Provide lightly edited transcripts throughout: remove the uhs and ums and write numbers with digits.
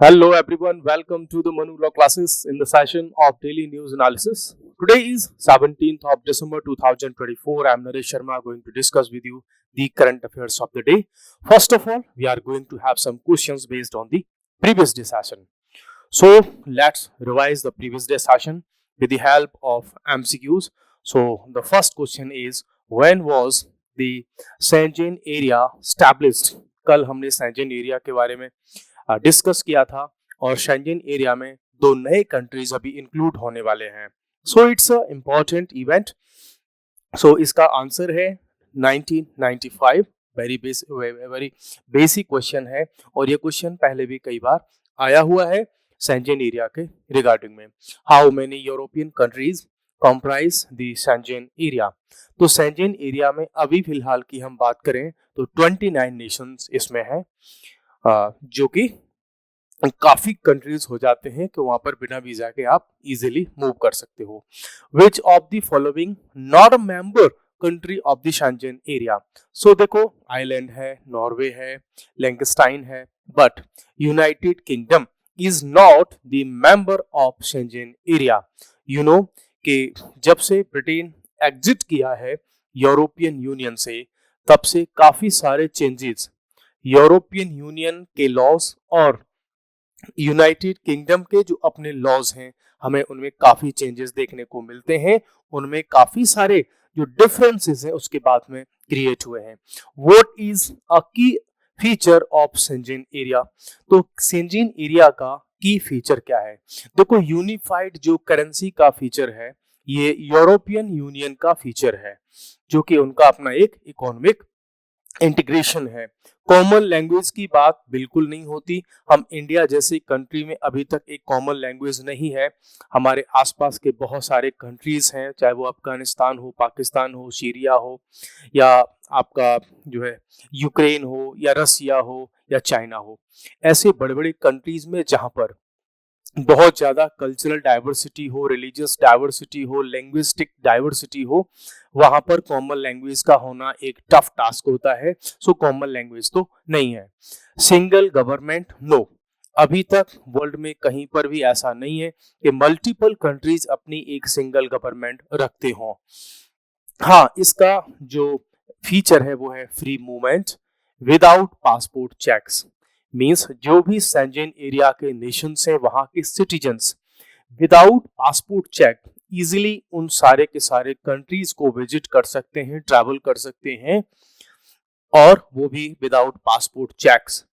Hello everyone, welcome to the Manu Law classes in the session of daily news analysis. Today is 17th of December 2024. I am Naresh Sharma going to discuss with you the current affairs of the day. First of all, we are going to have some questions based on the previous day session. So let's revise the previous day session with the help of MCQs. So the first question is, when was the Shenzhen area established? कल हमने Shenzhen area के बारे में discuss किया था और Shenzhen area में दो नए कंट्रीज अभी इंक्लूड होने वाले हैं. So it's a important event. So इसका आंसर है 1995. वेरी बेसिक क्वेश्चन है और ये क्वेश्चन पहले भी कई बार आया हुआ है शेंजन एरिया के रिगार्डिंग में. How many European countries comprise the Schengen area? तो शेंजन एरिया में अभी फिलहाल की हम बात करें तो 29 नेशंस इसमें है, जो कि काफी कंट्रीज हो जाते हैं कि वहां पर बिना वीजा के आप इजीली मूव कर सकते हो. Which of the following not a member country of the Schengen area? So देखो, आइलैंड है, नॉर्वे है, लिंकस्टाइन है, but United Kingdom is not the member of Schengen area. You know कि जब से ब्रिटेन एग्जिट किया है यूरोपियन यूनियन से, तब से काफी सारे चेंजेस यूरोपियन यूनियन के लॉज और यूनाइटेड किंगडम के जो अपने लॉज हैं, हमें उनमें काफी चेंजेस देखने को मिलते हैं. उनमें काफी सारे जो डिफरेंसेस हैं उसके बाद में क्रिएट हुए हैं. व्हाट इज अ की फीचर ऑफ शेंजन एरिया? तो शेंजन एरिया का की फीचर क्या है? देखो, यूनिफाइड जो करेंसी का फीचर है ये यूरोपियन यूनियन का फीचर है, जो कि उनका अपना एक इकोनॉमिक इंटीग्रेशन है. कॉमन लैंग्वेज की बात बिल्कुल नहीं होती. हम इंडिया जैसी कंट्री में अभी तक एक कॉमन लैंग्वेज नहीं है. हमारे आसपास के बहुत सारे कंट्रीज हैं, चाहे वो अफगानिस्तान हो, पाकिस्तान हो, सीरिया हो, या आपका जो है यूक्रेन हो, या रसिया हो, या चाइना हो. ऐसे बड़े बड़े कंट्रीज में जहां पर बहुत ज्यादा कल्चरल डाइवर्सिटी हो, रिलीजियस डाइवर्सिटी हो, लैंग्विस्टिक डाइवर्सिटी हो, वहां पर कॉमन लैंग्वेज का होना एक टफ टास्क होता है. सो कॉमन लैंग्वेज तो नहीं है. Single government, no. अभी तक वर्ल्ड में कहीं पर भी ऐसा नहीं है कि मल्टीपल कंट्रीज अपनी एक सिंगल गवर्नमेंट रखते हो. हाँ, इसका जो फीचर है वो है free movement without passport checks. Means जो भी शेंजन एरिया के नेशंस हैं वहां के citizens without passport check easily उन सारे के सारे कंट्रीज को विजिट कर सकते हैं, ट्रैवल कर सकते हैं, और वो भी without passport checks.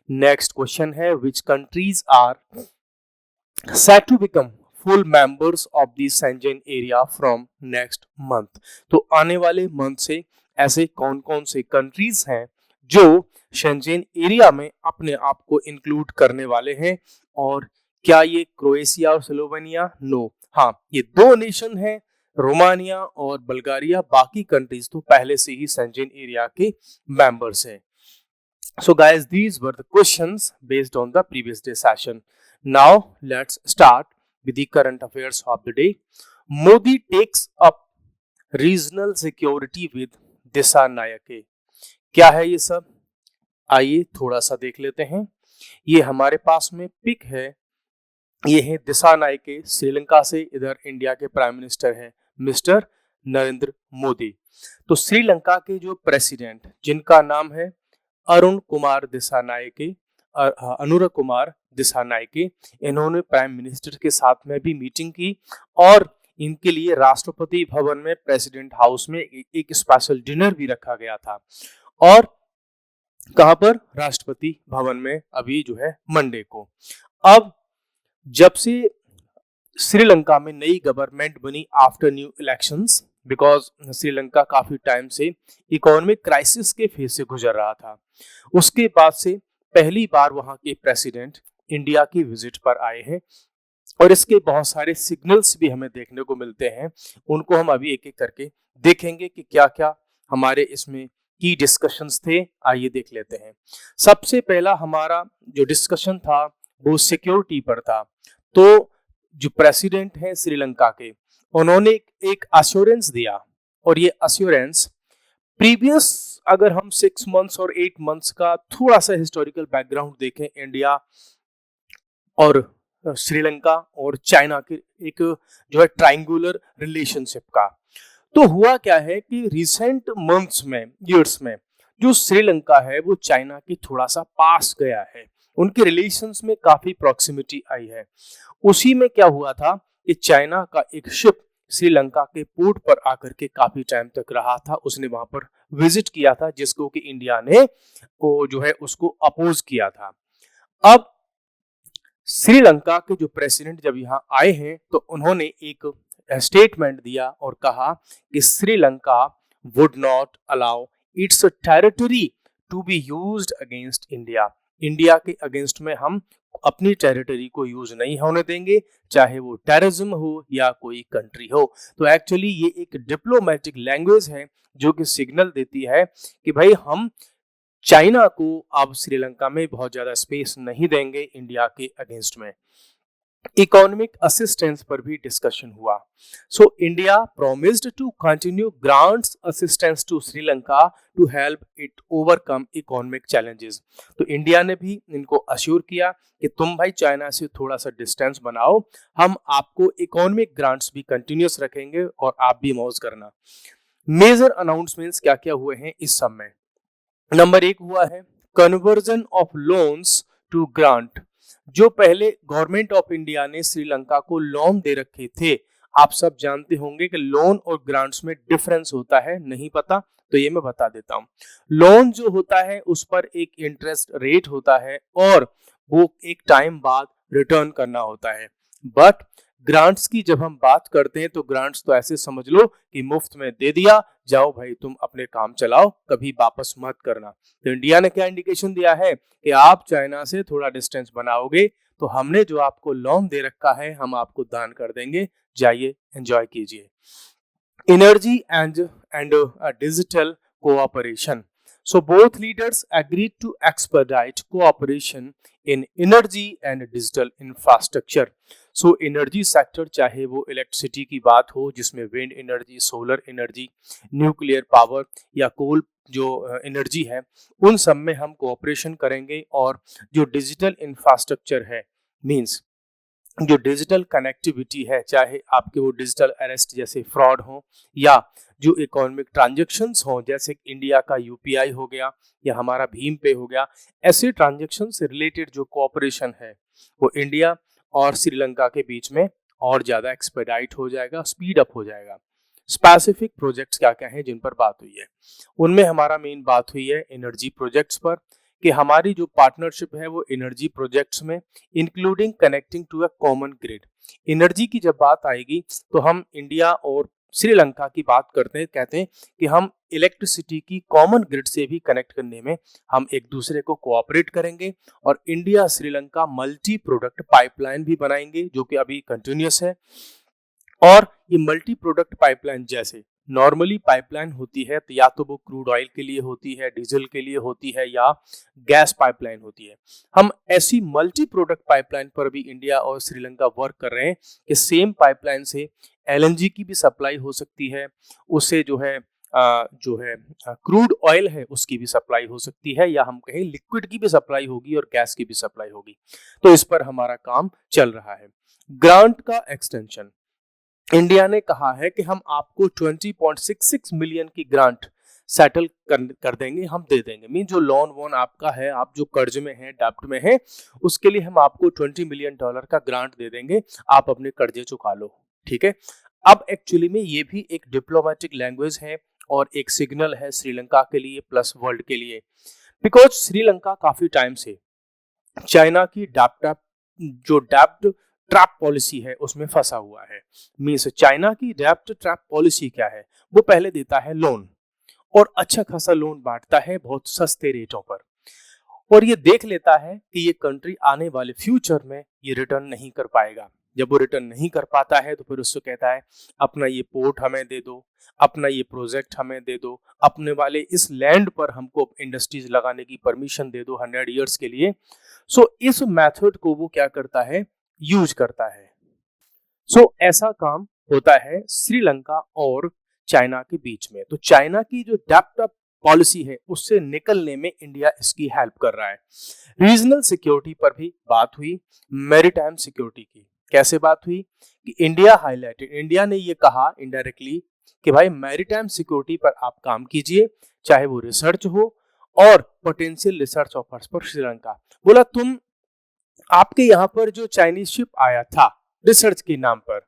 Next question है, which countries are set to become full members of the Schengen area from next month? तो आने वाले मंथ से ऐसे कौन कौन से कंट्रीज हैं जो शेंजन एरिया में अपने आप को इंक्लूड करने वाले हैं? और क्या ये क्रोएशिया और स्लोवेनिया? नो. हाँ, ये दो नेशन हैं, रोमानिया और बल्गारिया. बाकी कंट्रीज तो पहले से ही शेंजन एरिया के मेंबर्स हैं. So guys, these were the questions based on the previous day session. Now let's start with the current affairs of the day. Modi takes up regional security with Disha Nike. क्या है ये सब? आइए थोड़ा सा देख लेते हैं. ये हमारे पास में पिक है, ये है दिशा नायके श्रीलंका से. इधर इंडिया के प्राइम मिनिस्टर हैं मिस्टर नरेंद्र मोदी. तो श्रीलंका के जो प्रेसिडेंट जिनका नाम है अरुण कुमार दिसानायके, अनुरा कुमार दिसानायके, इन्होंने प्राइम मिनिस्टर के साथ में भी मीटिंग की और इनके लिए राष्ट्रपति भवन में प्रेसिडेंट हाउस में एक स्पेशल डिनर भी रखा गया था. और कहां पर? राष्ट्रपति भवन में, अभी जो है मंडे को. अब जब से श्रीलंका में नई गवर्नमेंट बनी after new elections, because Sri Lanka काफी टाइम से इकोनॉमिक क्राइसिस के फेज से गुजर रहा था, उसके बाद से पहली बार वहां के प्रेसिडेंट इंडिया की विजिट पर आए हैं और इसके बहुत सारे सिग्नल्स भी हमें देखने को मिलते हैं. उनको हम अभी एक एक करके देखेंगे कि क्या क्या हमारे इसमें की डिस्कशंस थे. आइए देख लेते हैं. सबसे पहला हमारा जो डिस्कशन था वो सिक्योरिटी पर था. तो जो प्रेसिडेंट हैं श्रीलंका के, उन्होंने एक अश्योरेंस दिया, और ये अश्योरेंस प्रीवियस, अगर हम 6 मंथ्स और 8 मंथ्स का थोड़ा सा हिस्टोरिकल बैकग्राउंड देखें इंडिया और श्रीलंका और चाइना के एक जो है ट्रायंगुलर रिलेशनशिप का। तो हुआ क्या है कि रिसेंट मंथ्स में, ईयर्स में, जो श्रीलंका है वो चाइना की थोड़ा सा पास गया है, उनके रिलेशंस में काफी प्रॉक्सिमिटी आई है। उसी में क्या हुआ था कि चाइना का एक शिप श्रीलंका के पोर्ट पर आकर के काफी टाइम तक रहा था, उसने वहां पर विजिट किया था, जिसको कि इंडिया ने वो जो है उसको अपोज किया था। अब श्रीलंका के जो प्रेसिडेंट जब यहाँ आए हैं तो उन्होंने एक स्टेटमेंट दिया और कहा कि Sri Lanka would not allow its territory to be used against India. India के अगेंस्ट में हम अपनी टेरिटरी को यूज नहीं होने देंगे, चाहे वो टेररिज्म हो या कोई कंट्री हो। तो एक्चुअली ये एक डिप्लोमेटिक लैंग्वेज है जो कि सिग्नल देती है कि भाई हम चाइना को अब श्रीलंका में बहुत ज्यादा स्पेस नहीं देंगे इंडिया के अगेंस्ट में। इकोनॉमिक असिस्टेंस पर भी डिस्कशन हुआ। So India promised to continue grants assistance to Sri Lanka to help it overcome economic challenges. तो इंडिया ने भी इनको अश्योर किया कि तुम भाई चाइना से थोड़ा सा डिस्टेंस बनाओ, हम आपको इकोनॉमिक ग्रांट्स भी कंटिन्यूस रखेंगे और आप भी मौज करना। मेजर अनाउंसमेंट्स क्या क्या हुए हैं इस सब में? नंबर 1 हुआ है conversion of loans to grant. जो पहले गवर्नमेंट ऑफ इंडिया ने श्रीलंका को लोन दे रखे थे, आप सब जानते होंगे कि लोन और ग्रांट्स में डिफरेंस होता है, नहीं पता तो ये मैं बता देता हूँ। लोन जो होता है उस पर एक इंटरेस्ट रेट होता है और वो एक टाइम बाद रिटर्न करना होता है। बट ग्रांट्स की जब हम बात करते हैं तो ग्रांट्स तो ऐसे समझ लो कि मुफ्त में दे दिया, जाओ भाई तुम अपने काम चलाओ, कभी वापस मत करना। तो इंडिया ने क्या इंडिकेशन दिया है कि आप चाइना से थोड़ा डिस्टेंस बनाओगे तो हमने जो आपको लोन दे रखा है हम आपको दान कर देंगे, जाइए एंजॉय कीजिए। Energy and digital cooperation. So both leaders agreed to expedite cooperation in energy and digital infrastructure. So energy sector, चाहे वो इलेक्ट्रिसिटी की बात हो जिसमें wind energy, solar energy, nuclear power या कोल जो एनर्जी है, उन सब में हम कोऑपरेशन करेंगे। और जो डिजिटल इंफ्रास्ट्रक्चर है, मींस जो डिजिटल कनेक्टिविटी है, चाहे आपके वो डिजिटल अरेस्ट जैसे फ्रॉड हो या जो इकोनॉमिक ट्रांजैक्शंस हो, जैसे इंडिया का यूपीआई हो गया या हमारा भीम पे हो गया, ऐसे ट्रांजैक्शन से रिलेटेड जो कोऑपरेशन है वो इंडिया और श्रीलंका के बीच में और ज्यादा एक्सपेडाइट हो जाएगा, स्पीड अप हो जाएगा। स्पेसिफिक प्रोजेक्ट्स क्या क्या हैं जिन पर बात हुई है? उनमें हमारा मेन बात हुई है एनर्जी प्रोजेक्ट्स पर, कि हमारी जो पार्टनरशिप है वो एनर्जी प्रोजेक्ट्स में including connecting to a common grid. Energy की जब बात आएगी तो हम इंडिया और श्रीलंका की बात करते हैं, कहते हैं कि हम इलेक्ट्रिसिटी की कॉमन ग्रिड से भी कनेक्ट करने में हम एक दूसरे को कोऑपरेट करेंगे और India Sri Lanka multi product pipeline भी बनाएंगे जो कि अभी कंटिन्यूस है। और ये मल्टी प्रोडक्ट पाइपलाइन जैसे नॉर्मली पाइपलाइन होती है तो या तो वो क्रूड ऑयल के लिए होती है, डीजल के लिए होती है या गैस पाइपलाइन होती है, हम ऐसी मल्टी प्रोडक्ट पाइपलाइन पर भी इंडिया और श्रीलंका वर्क कर रहे हैं कि सेम पाइपलाइन से एलएनजी की भी सप्लाई हो सकती है, उससे जो है क्रूड ऑयल है उसकी भी सप्लाई हो सकती है, या हम कहें लिक्विड की भी सप्लाई होगी और गैस की भी सप्लाई होगी। तो इस पर हमारा काम चल रहा है। ग्रांट का एक्सटेंशन, इंडिया ने कहा है कि हम आपको 20.66 मिलियन की ग्रांट सेटल कर देंगे, हम दे देंगे। मीन जो लोन वोन आपका है, आप जो कर्ज में है, डेब्ट में है, उसके लिए हम आपको $20 मिलियन का ग्रांट दे देंगे, आप अपने कर्जे चुका लो, ठीक है। अब एक्चुअली में ये भी एक डिप्लोमेटिक लैंग्वेज है और एक सिग्नल है श्रीलंका के लिए प्लस वर्ल्ड के लिए, बिकॉज श्रीलंका काफी टाइम से चाइना की डेप्ट ट्रैप पॉलिसी है उसमें फंसा हुआ है। मींस चाइना की डेप्ट ट्रैप पॉलिसी क्या है? वो पहले देता है लोन और अच्छा खासा लोन बांटता है बहुत सस्ते रेटों पर, और ये देख लेता है कि ये कंट्री आने वाले फ्यूचर में ये रिटर्न नहीं कर पाएगा। जब वो रिटर्न नहीं कर पाता है तो फिर उससे कहता है अपना ये पोर्ट हमें दे दो, अपना ये प्रोजेक्ट हमें दे दो, अपने वाले इस लैंड पर हमको इंडस्ट्रीज लगाने की परमिशन दे दो 100 ईयर्स के लिए। सो इस मेथड को वो क्या करता है, यूज करता है। सो ऐसा काम होता है श्रीलंका और चाइना के बीच में। तो चाइना की जो डेप्ट पॉलिसी है उससे निकलने में इंडिया इसकी हेल्प कर रहा है। रीजनल सिक्योरिटी पर भी बात हुई, मैरीटाइम सिक्योरिटी की कैसे बात हुई कि इंडिया ने ये कहा इनडायरेक्टली कि भाई मैरीटाइम सिक्योरिटी पर आप काम कीजिए, चाहे वो रिसर्च हो और पोटेंशियल रिसर्च ऑफर्स पर श्रीलंका बोला तुम आपके यहाँ पर जो चाइनीज शिप आया था रिसर्च के नाम पर,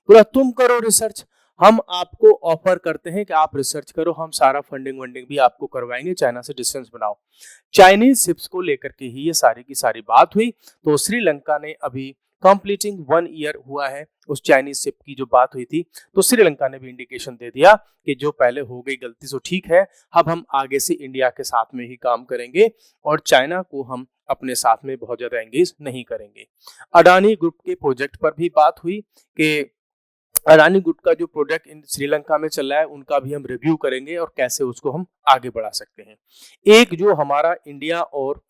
बोला तुम करो रिसर्च, हम आपको ऑफर करते हैं कि आप रिसर्च करो, हम सारा फंडिंग वंडिंग भी आपको करवाएंगे, चाइना से डिस्टेंस बनाओ। चाइनीज शिप्स को लेकर के ही ये सारी की सारी बात हुई। तो श्रीलंका ने अभी कंप्लीटिंग 1 ईयर हुआ है उस चाइनीज शिप की जो बात हुई थी, तो श्रीलंका ने भी इंडिकेशन दे दिया कि जो पहले हो गई गलती सो ठीक है, अब हम आगे से इंडिया के साथ में ही काम करेंगे और चाइना को हम अपने साथ में बहुत ज्यादा एंगेज नहीं करेंगे। अडानी ग्रुप के प्रोजेक्ट पर भी बात हुई कि अडानी ग्रुप का जो प्रोजेक्ट इन श्रीलंका में चल रहा है उनका भी हम रिव्यू करेंगे और कैसे उसको हम आगे बढ़ा सकते हैं। एक जो हमारा इंडिया और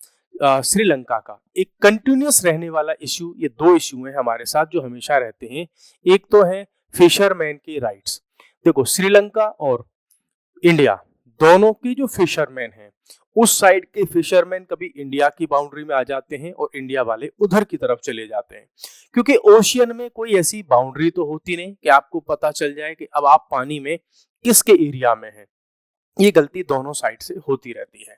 श्रीलंका का एक कंटिन्यूस रहने वाला इश्यू, ये 2 इश्यू हैं हमारे साथ जो हमेशा रहते हैं। एक तो है फिशरमैन के राइट्स। देखो श्रीलंका और इंडिया दोनों की जो फिशरमैन हैं, उस साइड के फिशरमैन कभी इंडिया की बाउंड्री में आ जाते हैं और इंडिया वाले उधर की तरफ चले जाते हैं, क्योंकि ओशियन में कोई ऐसी बाउंड्री तो होती नहीं कि आपको पता चल जाए कि अब आप पानी में किसके एरिया में हैं। ये गलती दोनों साइड से होती रहती है।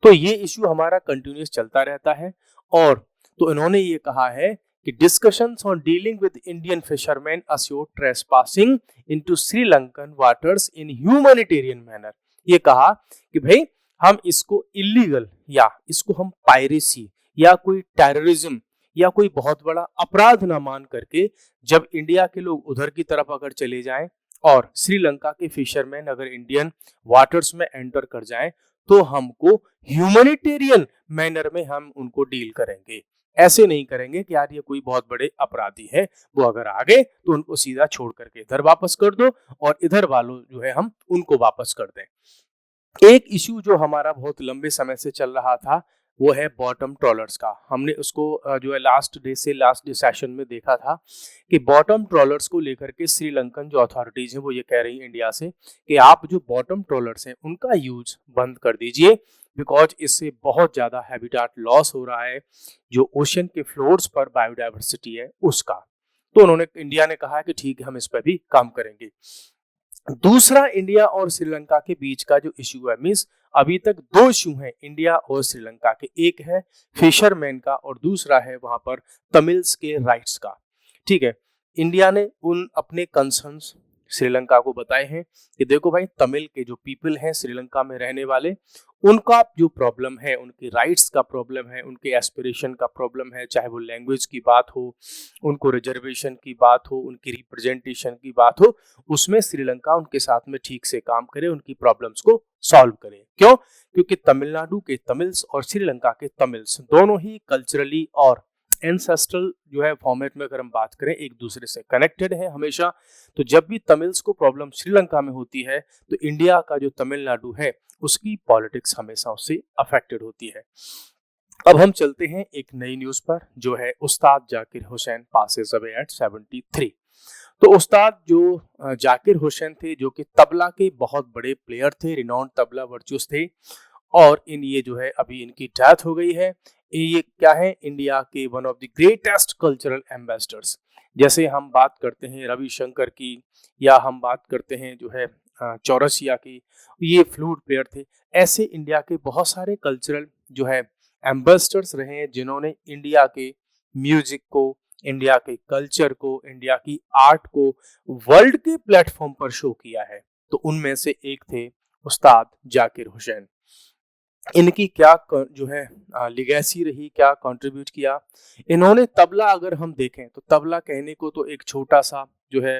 तो ये इश्यू हमारा कंटिन्यूस चलता रहता है। और तो इन्होंने ये कहा है कि discussions on dealing with Indian fisherman assure trespassing into Sri Lankan waters in humanitarian manner. ये कहा कि भाई हम इसको इलीगल या इसको हम पायरेसी या कोई टेररिज्म या कोई बहुत बड़ा अपराध ना मान करके, जब इंडिया के लोग उधर की तरफ अगर चले जाएं और श्रीलंका के फिशरमैन अगर इंडियन वाटर्स में एंटर कर जाएं, तो हमको ह्यूमैनिटेरियन मैनर में हम उनको डील करेंगे। ऐसे नहीं करेंगे कि यार ये कोई बहुत बड़े अपराधी है, वो अगर आ गए तो उनको सीधा छोड़ करके इधर वापस कर दो और इधर वालों जो है हम उनको वापस कर दें। एक इश्यू जो हमारा बहुत लंबे समय से चल रहा था वो है बॉटम ट्रॉलर्स का। हमने उसको जो है लास्ट डे सेशन में देखा था कि बॉटम ट्रॉलर्स को लेकर के श्रीलंकन जो अथॉरिटीज हैं वो ये कह रही हैं इंडिया से कि आप जो बॉटम ट्रॉलर्स हैं उनका यूज बंद कर दीजिए, बिकॉज इससे बहुत ज़्यादा हैबिटाट लॉस हो रहा है, जो ओशन के फ्लोर्स पर बायोडाइवर्सिटी है उसका। तो उन्होंने इंडिया ने कहा कि ठीक है हम इस पर भी काम करेंगे। दूसरा इंडिया और श्रीलंका के बीच का जो इश्यू है, मींस अभी तक 2 इश्यू हैं इंडिया और श्रीलंका के, एक है फिशरमैन का और दूसरा है वहां पर तमिल्स के राइट्स का। ठीक है, इंडिया ने उन अपने कंसर्न्स श्रीलंका को बताए हैं कि देखो भाई तमिल के जो पीपल हैं श्रीलंका में रहने वाले, उनका जो प्रॉब्लम है, उनके राइट्स का प्रॉब्लम है, उनके एस्पिरेशन का प्रॉब्लम है, चाहे वो लैंग्वेज की बात हो, उनको रिजर्वेशन की बात हो, उनकी रिप्रेजेंटेशन की बात हो, उसमें श्रीलंका उनके साथ में ठीक से काम करे, उनकी प्रॉब्लम्स को सॉल्व करे। क्यों? क्योंकि तमिलनाडु के तमिल्स और श्रीलंका के तमिल्स दोनों ही कल्चरली और एंसेस्ट्रल जो है फॉर्मेट में अगर हम बात करें एक दूसरे से कनेक्टेड है हमेशा। तो जब भी तमिल्स को प्रॉब्लम श्रीलंका में होती है तो इंडिया का जो तमिलनाडु है उसकी पॉलिटिक्स हमेशा उससे अफेक्टेड होती है। अब हम चलते हैं एक नई न्यूज पर जो है उस्ताद Zakir Hussain passes away at 73। तो उस्ताद जो जाकिर हुसैन थे जो कि तबला के बहुत बड़े प्लेयर थे, रिनाउंड तबला वर्चुअस थे, और ये जो है अभी इनकी डेथ हो गई है। ये क्या है, इंडिया के one of the greatest cultural ambassadors. जैसे हम बात करते हैं रविशंकर की या हम बात करते हैं जो है चौरसिया की, ये फ्लूट प्लेयर थे। ऐसे इंडिया के बहुत सारे कल्चरल जो है एम्बेसडर्स रहे हैं जिन्होंने इंडिया के म्यूजिक को, इंडिया के कल्चर को, इंडिया की आर्ट को वर्ल्ड के प्लेटफॉर्म पर शो किया है। तो उनमें से एक थे उस्ताद जाकिर हुसैन। इनकी क्या जो है लिगेसी रही, क्या कंट्रीब्यूट किया इन्होंने। तबला अगर हम देखें तो तबला कहने को तो एक छोटा सा जो है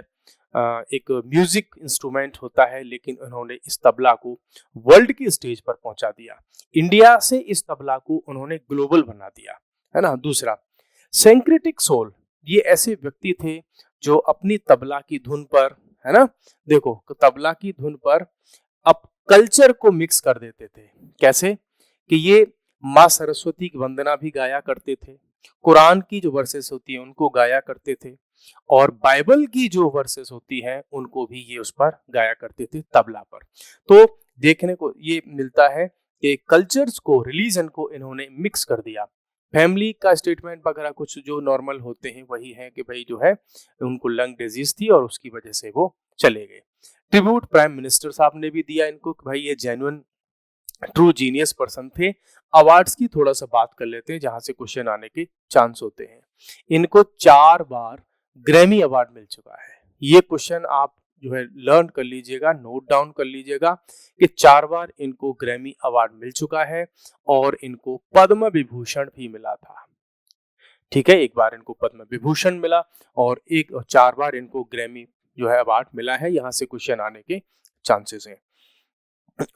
एक म्यूजिक इंस्ट्रूमेंट होता है, लेकिन उन्होंने इस तबला को वर्ल्ड की स्टेज पर पहुंचा दिया। इंडिया से इस तबला को उन्होंने ग्लोबल बना दिया, है ना। दूसरा सिंक्रेटिक सोल, ये ऐसे व्यक्ति थे जो अपनी तबला की धुन पर, है ना, देखो तबला की धुन पर अब कल्चर को मिक्स कर देते थे। कैसे कि ये माँ सरस्वती की वंदना भी गाया करते थे, कुरान की जो वर्सेस होती है उनको गाया करते थे, और बाइबल की जो वर्सेस होती हैं उनको भी ये उस पर गाया करते थे तबला पर। तो देखने को ये मिलता है कि कल्चर्स को, रिलीजन को इन्होंने मिक्स कर दिया। फैमिली का स्टेटमेंट वगैरह कुछ जो नॉर्मल होते हैं वही है कि भाई जो है उनको लंग डिजीज थी और उसकी वजह से वो चले गए। ट्रिब्यूट प्राइम मिनिस्टर साहब ने भी दिया इनको कि भाई ये जेन्युइन ट्रू जीनियस पर्सन थे। अवार्ड्स की थोड़ा सा बात कर लेते हैं जहां से क्वेश्चन आने के चांस होते हैं। इनको 4 बार ग्रैमी अवार्ड मिल चुका है। ये क्वेश्चन आप जो है लर्न कर लीजिएगा, नोट डाउन कर लीजिएगा कि 4 बार इनको ग्रैमी अवार्ड मिल चुका है और इनको पद्म विभूषण भी मिला था। ठीक है, एक बार इनको पद्म विभूषण मिला और 4 बार इनको ग्रैमी जो है अवार्ड मिला है। यहां से क्वेश्चन आने के चांसेस हैं।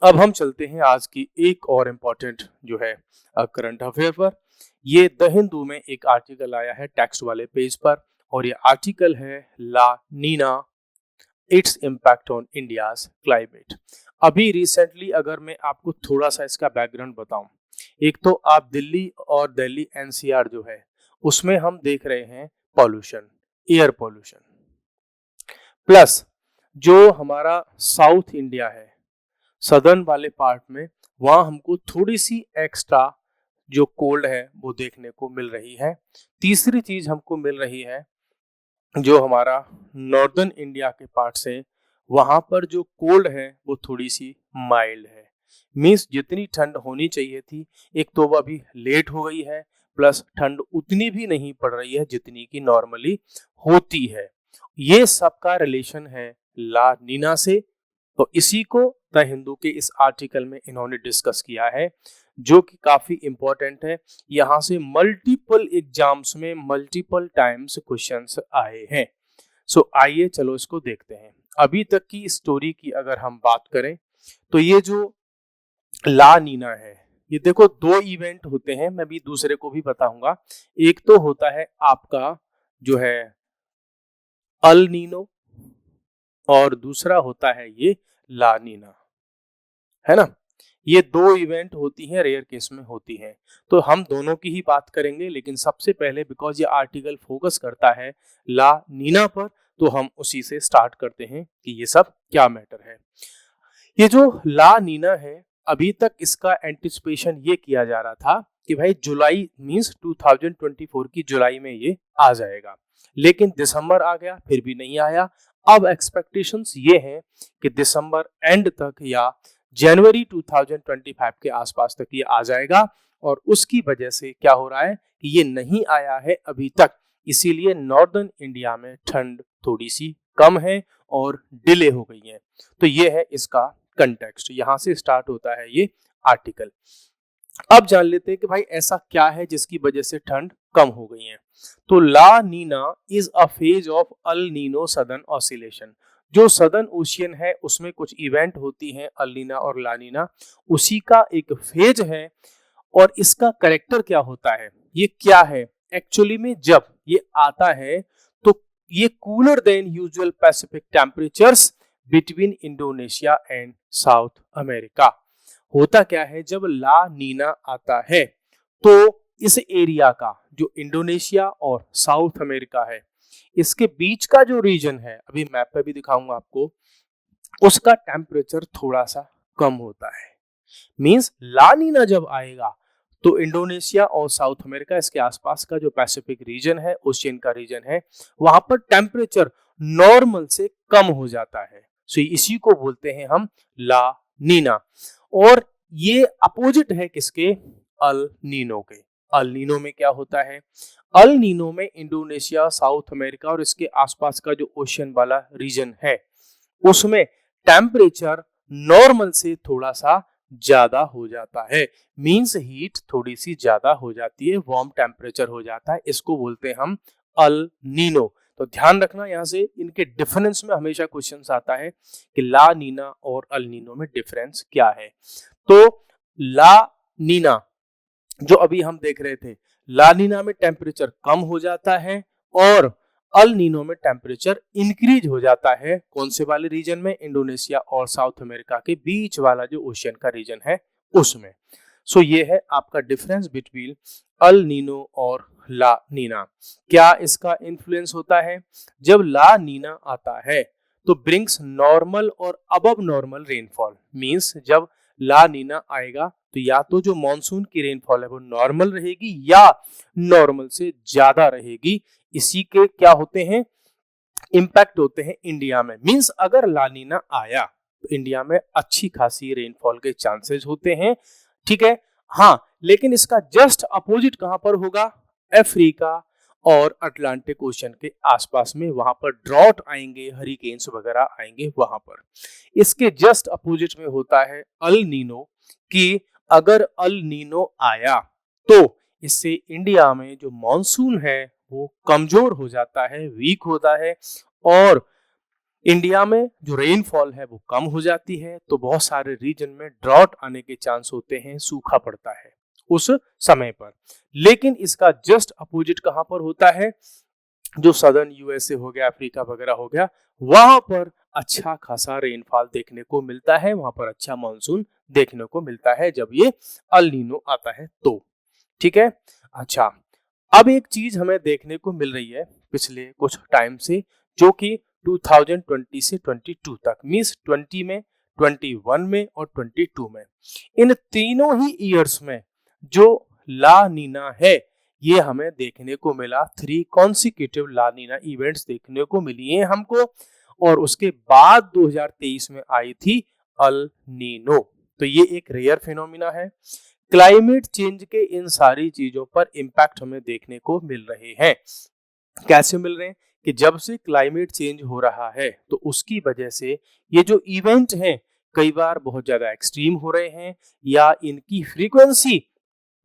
अब हम चलते हैं आज की एक और इम्पोर्टेंट जो है करंट अफेयर पर। ये द हिंदू में एक आर्टिकल आया है टेक्स्ट वाले पेज पर और ये आर्टिकल है La Nina, it's impact on India's climate. अभी रिसेंटली अगर मैं आपको थोड़ा सा इसका बैकग्राउंड बताऊं, एक तो आप दिल्ली और दिल्ली एनसीआर जो है उसमें हम देख रहे हैं पॉल्यूशन, एयर पॉल्यूशन, प्लस जो हमारा साउथ इंडिया है, सदर्न वाले पार्ट में, वहां हमको थोड़ी सी एक्स्ट्रा जो कोल्ड है वो देखने को मिल रही है। तीसरी चीज हमको मिल रही है जो हमारा नॉर्दर्न इंडिया के पार्ट से, वहां पर जो कोल्ड है वो थोड़ी सी माइल्ड है। मींस जितनी ठंड होनी चाहिए थी, एक तो वो अभी लेट हो गई है, प्लस ठंड उतनी भी नहीं पड़ रही है जितनी की नॉर्मली होती है। ये सबका रिलेशन है ला नीना से। तो इसी को द हिंदू के इस आर्टिकल में इन्होंने डिस्कस किया है जो कि काफी इंपॉर्टेंट है। यहां से मल्टीपल एग्जाम्स में मल्टीपल टाइम्स क्वेश्चंस आए हैं। सो आइए चलो इसको देखते हैं। अभी तक की स्टोरी की अगर हम बात करें तो ये जो ला नीना है, ये देखो 2 इवेंट होते हैं, मैं भी दूसरे को भी बताऊंगा। एक तो होता है आपका जो है अल नीनो और दूसरा होता है ये ला नीना, है ना। ये 2 इवेंट होती हैं, रेयर केस में होती हैं। तो हम दोनों की ही बात करेंगे, लेकिन सबसे पहले बिकॉज ये आर्टिकल फोकस करता है ला नीना पर, तो हम उसी से स्टार्ट करते हैं कि ये सब क्या मैटर है। ये जो ला नीना है, अभी तक इसका एंटिसिपेशन ये किया जा रहा था कि भाई जुलाई मींस 2024 की जुलाई में ये आ जाएगा, लेकिन दिसंबर आ गया फिर भी नहीं आया। अब एक्सपेक्टेशंस ये हैं कि दिसंबर एंड तक या जनवरी 2025 के आसपास तक ये आ जाएगा। और उसकी वजह से क्या हो रहा है कि ये नहीं आया है अभी तक, इसीलिए नॉर्दर्न इंडिया में ठंड थोड़ी सी कम है और डिले हो गई है। तो ये है इसका कंटेक्स्ट, यहां से स्टार्ट होता है ये आर्टिकल। अब जान लेते हैं कि भाई ऐसा क्या है जिसकी वजह से ठंड कम हो गई है। तो La Nina is a phase of El Nino southern oscillation. जो सदर्न ओशियन है उसमें कुछ इवेंट होती हैं अल नीना और ला नीना, उसी का एक फेज है। और इसका करेक्टर क्या होता है, ये क्या है एक्चुअली में, जब ये आता है तो ये cooler than usual Pacific temperatures between Indonesia and south America. होता क्या है, जब ला नीना आता है तो इस एरिया का जो इंडोनेशिया और साउथ अमेरिका है, इसके बीच का जो रीजन है, अभी मैप पे भी दिखाऊंगा आपको, उसका टेम्परेचर थोड़ा सा कम होता है। मींस ला नीना जब आएगा तो इंडोनेशिया और साउथ अमेरिका, इसके आसपास का जो पैसिफिक रीजन है, ओशियन का रीजन है, वहां पर टेम्परेचर नॉर्मल से कम हो जाता है। सो इसी को बोलते हैं हम ला नीना। और ये अपोजिट है किसके, अल नीनो के। अल नीनो में क्या होता है, अल नीनो में इंडोनेशिया, साउथ अमेरिका और इसके आसपास का जो ओशियन वाला रीजन है, उसमें टेम्परेचर नॉर्मल से थोड़ा सा ज्यादा हो जाता है। मींस हीट थोड़ी सी ज्यादा हो जाती है, वार्म टेम्परेचर हो जाता है, इसको बोलते हैं हम अल नीनो। तो ध्यान रखना, यहाँ से इनके डिफरेंस में हमेशा क्वेश्चन आता है कि ला नीना और अल नीनो में डिफरेंस क्या है। तो ला नीना जो अभी हम देख रहे थे, ला नीना में टेम्परेचर कम हो जाता है और अल नीनो में टेम्परेचर इंक्रीज हो जाता है। कौन से वाले रीजन में, इंडोनेशिया और साउथ अमेरिका के बीच वाला जो ओशियन का रीजन है उसमें। सो ये है आपका डिफरेंस बिटवीन अल नीनो और ला नीना। क्या इसका इन्फ्लुएंस होता है, जब ला नीना आता है तो ब्रिंग्स नॉर्मल और अबव नॉर्मल रेनफॉल। मींस जब ला नीना आएगा तो या तो जो मॉनसून की रेनफॉल है वो नॉर्मल रहेगी या नॉर्मल से ज्यादा रहेगी। इसी के क्या होते हैं, इंपैक्ट होते हैं इंडिया में। मींस अगर ला नीना आया तो इंडिया में अच्छी खासी रेनफॉल के चांसेस होते हैं। ठीक है, हाँ, लेकिन इसका जस्ट अपोजिट कहां पर होगा, अफ्रीका और अटलांटिक ओशन के आसपास में, वहां पर ड्रॉट आएंगे, हरिकेन्स वगैरह आएंगे वहां पर। इसके जस्ट अपोजिट में होता है अल नीनो, कि अगर अल नीनो आया तो इससे इंडिया में जो मॉनसून है वो कमजोर हो जाता है, वीक होता है, और इंडिया में जो रेनफॉल है वो कम हो जाती है। तो बहुत सारे रीजन में ड्रॉट आने के चांस होते हैं, सूखा पड़ता है उस समय पर। लेकिन इसका जस्ट अपोजिट कहां पर होता है, जो सदर्न यूएसए हो गया, अफ्रीका वगैरह हो गया, वहां पर अच्छा खासा रेनफॉल देखने को मिलता है, वहां पर अच्छा मानसून देखने को मिलता है जब ये अल नीनो आता है तो। ठीक है, अच्छा, अब एक चीज हमें देखने को मिल रही है पिछले कुछ टाइम से, जो कि 2020 से 22 तक, मींस 20 में, 21 में और 22 में, इन तीनों ही ईयर्स में जो ला नीना है ये हमें देखने को मिला। 3 कॉन्सिक्यूटिव ला नीना इवेंट्स देखने को मिली हैं हमको, और उसके बाद 2023 में आई थी अल नीनो। तो ये एक रेयर फिनोमिना है। क्लाइमेट चेंज के इन सारी चीजों पर इंपैक्ट हमें देखने को मिल रहे हैं। कैसे मिल रहे हैं, कि जब से क्लाइमेट चेंज हो रहा है तो उसकी वजह से ये जो इवेंट हैं कई बार बहुत ज्यादा एक्सट्रीम हो रहे हैं, या इनकी फ्रीक्वेंसी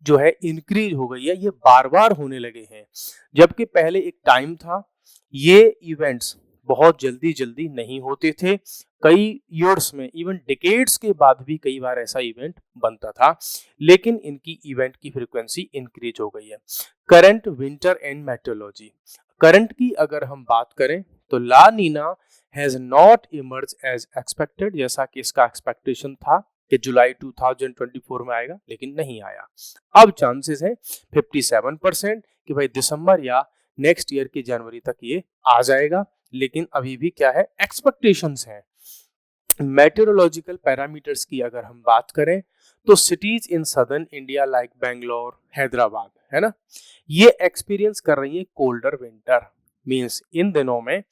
जो है इंक्रीज हो गई है, ये बार बार होने लगे हैं। जबकि पहले एक टाइम था ये इवेंट्स बहुत जल्दी जल्दी नहीं होते थे, कई ईयर्स में, इवन डिकेड्स के बाद भी कई बार ऐसा इवेंट बनता था, लेकिन इनकी इवेंट की फ्रीक्वेंसी इंक्रीज हो गई है। Current winter and meteorology, current की अगर हम बात करें तो La Nina has not emerge as expected, जैसा कि इसका एक्सपेक्टेशन था कि जुलाई 2024 में आएगा, लेकिन नहीं आया। अब चांसेस है 57% कि भाई दिसंबर या नेक्स्ट ईयर की जनवरी तक ये आ जाएगा, लेकिन अभी भी क्या है, एक्सपेक्टेशंस हैं। मेटेरोलॉजिकल पैरामीटर्स की अगर हम बात करें तो cities in southern India like Bangalore, Hyderabad, है ना, ये एक्सपीरियंस कर रही है कोल्डर विंटर। मींस इन दिनों में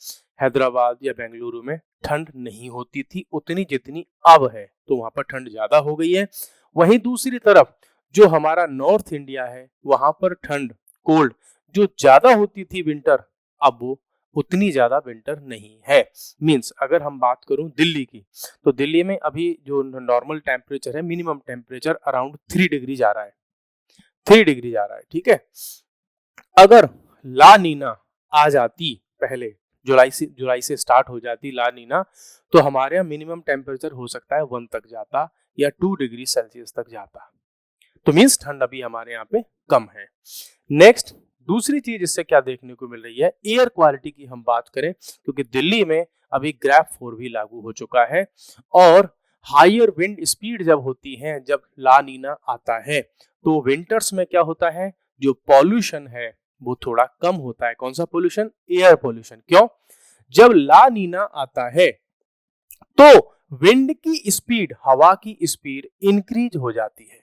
हैदराबाद या बेंगलुरु में ठंड नहीं होती थी उतनी जितनी अब है, तो वहां पर ठंड ज्यादा हो गई है। वहीं दूसरी तरफ जो हमारा नॉर्थ इंडिया है वहां पर ठंड, कोल्ड जो ज्यादा होती थी विंटर, अब वो उतनी ज्यादा विंटर नहीं है। मींस अगर हम बात करूं दिल्ली की, तो दिल्ली में अभी जो नॉर्मल टेम्परेचर है, मिनिमम टेम्परेचर अराउंड 3 डिग्री जा रहा है, 3 डिग्री जा रहा है। ठीक है, अगर ला नीना आ जाती पहले, जुलाई से स्टार्ट हो जाती ला नीना, तो हमारे यहाँ मिनिमम टेम्परेचर हो सकता है 1 तक जाता या 2 डिग्री सेल्सियस तक जाता। तो मींस ठंड अभी हमारे यहाँ पे कम है। नेक्स्ट, दूसरी चीज इससे क्या देखने को मिल रही है, एयर क्वालिटी की हम बात करें, क्योंकि दिल्ली में अभी ग्रैफ 4 भी लागू हो चुका है, और हायर विंड स्पीड जब होती है, जब ला नीना आता है, तो विंटर्स में क्या होता है, जो पॉल्यूशन है वो थोड़ा कम होता है। कौन सा पॉल्यूशन, एयर पॉल्यूशन। क्यों, जब ला नीना आता है तो विंड की स्पीड, हवा की स्पीड इंक्रीज हो जाती है,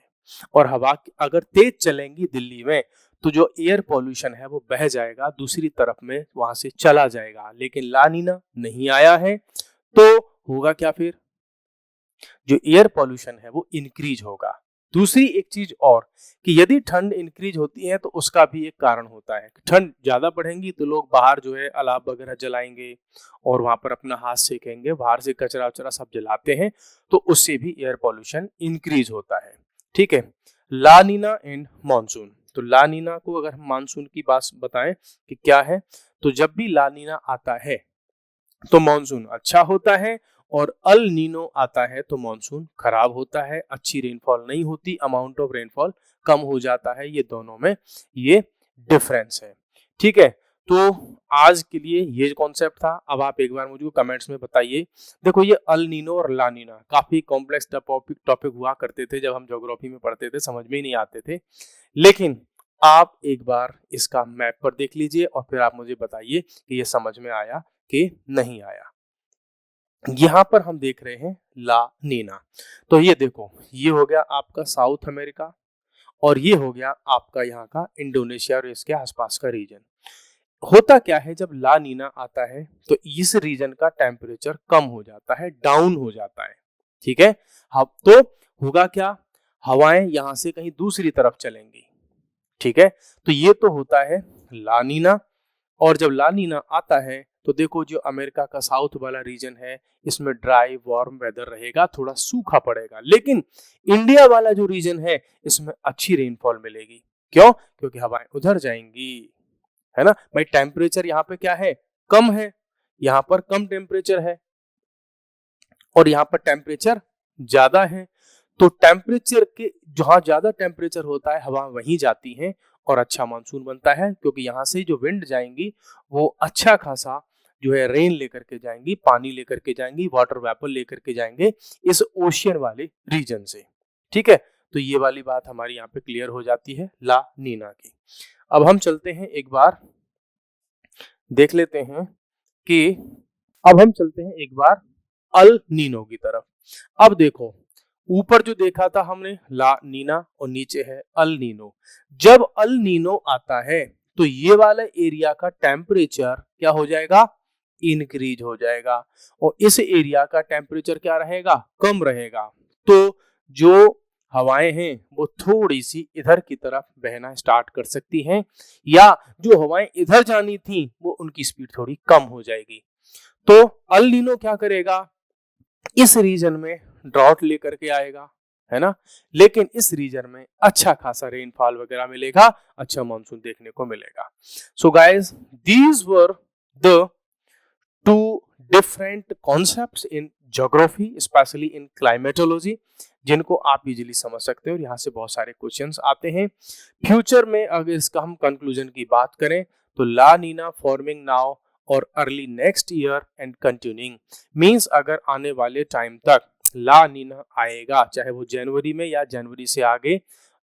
और हवा अगर तेज चलेंगी दिल्ली में तो जो एयर पॉल्यूशन है वो बह जाएगा दूसरी तरफ में, वहां से चला जाएगा। लेकिन ला नीना नहीं आया है तो होगा क्या, फिर जो एयर पॉल्यूशन है वो इंक्रीज होगा। दूसरी एक चीज और, कि यदि ठंड इंक्रीज होती है तो उसका भी एक कारण होता है। ठंड ज्यादा बढ़ेगी तो लोग बाहर जो है अलाव वगैरह जलाएंगे और वहां पर अपना हाथ सेकेंगे, बाहर से कचरा वचरा सब जलाते हैं, तो उससे भी एयर पॉल्यूशन इंक्रीज होता है। ठीक है, ला नीना एंड मानसून। तो ला नीना को अगर हम मानसून की बात बताएं कि क्या है, तो जब भी ला नीना आता है तो मानसून अच्छा होता है, और अल नीनो आता है तो मानसून खराब होता है, अच्छी रेनफॉल नहीं होती, अमाउंट ऑफ रेनफॉल कम हो जाता है। ये दोनों में ये डिफरेंस है। ठीक है, तो आज के लिए ये कॉन्सेप्ट था। अब आप एक बार मुझे कमेंट्स में बताइए। देखो, ये अल नीनो और ला नीना काफी कॉम्प्लेक्स टॉपिक हुआ करते थे जब हम ज्योग्राफी में पढ़ते थे, समझ में ही नहीं आते थे, लेकिन आप एक बार इसका मैप पर देख लीजिए और फिर आप मुझे बताइए कि ये समझ में आया कि नहीं आया। यहाँ पर हम देख रहे हैं ला नीना। तो ये देखो, ये हो गया आपका साउथ अमेरिका और ये हो गया आपका यहाँ का इंडोनेशिया और इसके आसपास का रीजन। होता क्या है, जब ला नीना आता है तो इस रीजन का टेम्परेचर कम हो जाता है, डाउन हो जाता है। ठीक है, अब तो होगा क्या, हवाएं यहां से कहीं दूसरी तरफ चलेंगी। ठीक है, तो ये तो होता है ला नीना। और जब ला नीना आता है तो देखो, जो अमेरिका का साउथ वाला रीजन है इसमें ड्राई वार्म वेदर रहेगा, थोड़ा सूखा पड़ेगा। लेकिन इंडिया वाला जो रीजन है इसमें अच्छी रेनफॉल मिलेगी। क्यों? क्योंकि हवाएं उधर जाएंगी, है ना भाई। टेम्परेचर यहाँ पे क्या है, कम है, यहाँ पर कम टेम्परेचर है और यहाँ पर टेम्परेचर ज्यादा है। तो टेम्परेचर के जहां ज्यादा टेम्परेचर होता है हवा वहीं जाती है और अच्छा मानसून बनता है, क्योंकि यहाँ से जो विंड जाएंगी वो अच्छा खासा जो है रेन लेकर के जाएंगी, पानी लेकर के जाएंगी, वाटर वेपर लेकर के जाएंगे इस ओशियन वाले रीजन से। ठीक है, तो ये वाली बात हमारी यहाँ पे क्लियर हो जाती है ला नीना की। अब हम चलते हैं, एक बार देख लेते हैं कि एक बार अल नीनो की तरफ। अब देखो, ऊपर जो देखा था हमने ला नीना और नीचे है अल नीनो। जब अल नीनो आता है तो ये वाला एरिया का टेम्परेचर क्या हो जाएगा, इंक्रीज हो जाएगा और इस एरिया का टेम्परेचर क्या रहेगा, कम रहेगा। तो जो हवाएं हैं वो थोड़ी सी इधर की तरफ बहना स्टार्ट कर सकती हैं, या जो हवाएं इधर जानी थी वो उनकी स्पीड थोड़ी कम हो जाएगी। तो अल नीनो क्या करेगा, इस रीजन में ड्रॉट लेकर के आएगा, है ना। लेकिन इस रीजन में अच्छा खासा रेनफॉल वगैरह मिलेगा, अच्छा मानसून देखने को मिलेगा। So guys, these were the two different concepts in geography, specially in climatology, जिनको आप इजीली समझ सकते हो और यहाँ से बहुत सारे क्वेश्चंस आते हैं फ्यूचर में। अगर इसका हम कंक्लूजन की बात करें तो ला नीना फॉर्मिंग नाउ और early next year and continuing means, अगर आने वाले टाइम तक ला नीना आएगा, चाहे वो जनवरी में या जनवरी से आगे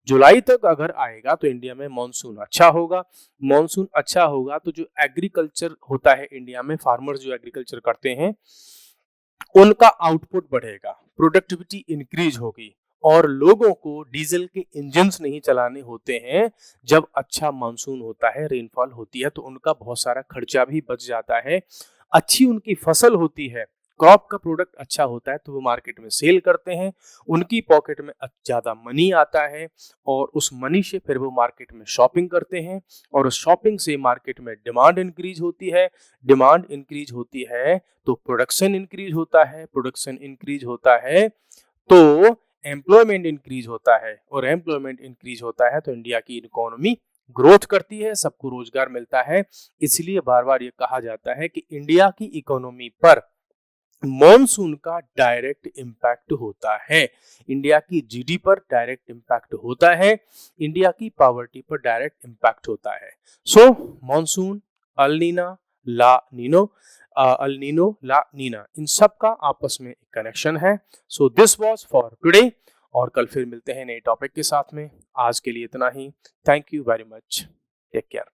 जुलाई तक अगर आएगा तो इंडिया में मॉनसून अच्छा होगा। मॉनसून अच्छा होगा तो जो एग्रीकल्चर होता है इंडिया में, फार्मर्स जो एग्रीकल्चर करते हैं उनका आउटपुट बढ़ेगा, प्रोडक्टिविटी इंक्रीज होगी और लोगों को डीजल के इंजन्स नहीं चलाने होते हैं। जब अच्छा मानसून होता है, रेनफॉल होती है, तो उनका बहुत सारा खर्चा भी बच जाता है, अच्छी उनकी फसल होती है, क्रॉप का प्रोडक्ट अच्छा होता है तो वो मार्केट में सेल करते हैं, उनकी पॉकेट में ज्यादा मनी आता है और उस मनी से फिर वो मार्केट में शॉपिंग करते हैं और उस शॉपिंग से मार्केट में डिमांड इंक्रीज होती है। डिमांड इंक्रीज होती है तो प्रोडक्शन इंक्रीज होता है, प्रोडक्शन इंक्रीज होता है तो एम्प्लॉयमेंट इंक्रीज होता है और एम्प्लॉयमेंट इंक्रीज होता है तो इंडिया की इकोनॉमी ग्रोथ करती है, सबको रोजगार मिलता है। इसलिए बार बार ये कहा जाता है कि इंडिया की इकोनॉमी पर मॉनसून का डायरेक्ट इम्पैक्ट होता है, इंडिया की जीडी पर डायरेक्ट इम्पैक्ट होता है, इंडिया की पॉवर्टी पर डायरेक्ट इम्पैक्ट होता है। सो मॉनसून, अल नीना, ला नीनो, अल नीनो, ला नीना, इन सब का आपस में एक कनेक्शन है। So this was for today और कल फिर मिलते हैं नए टॉपिक के साथ में। आज के लिए इतना ही। Thank you very much, take care.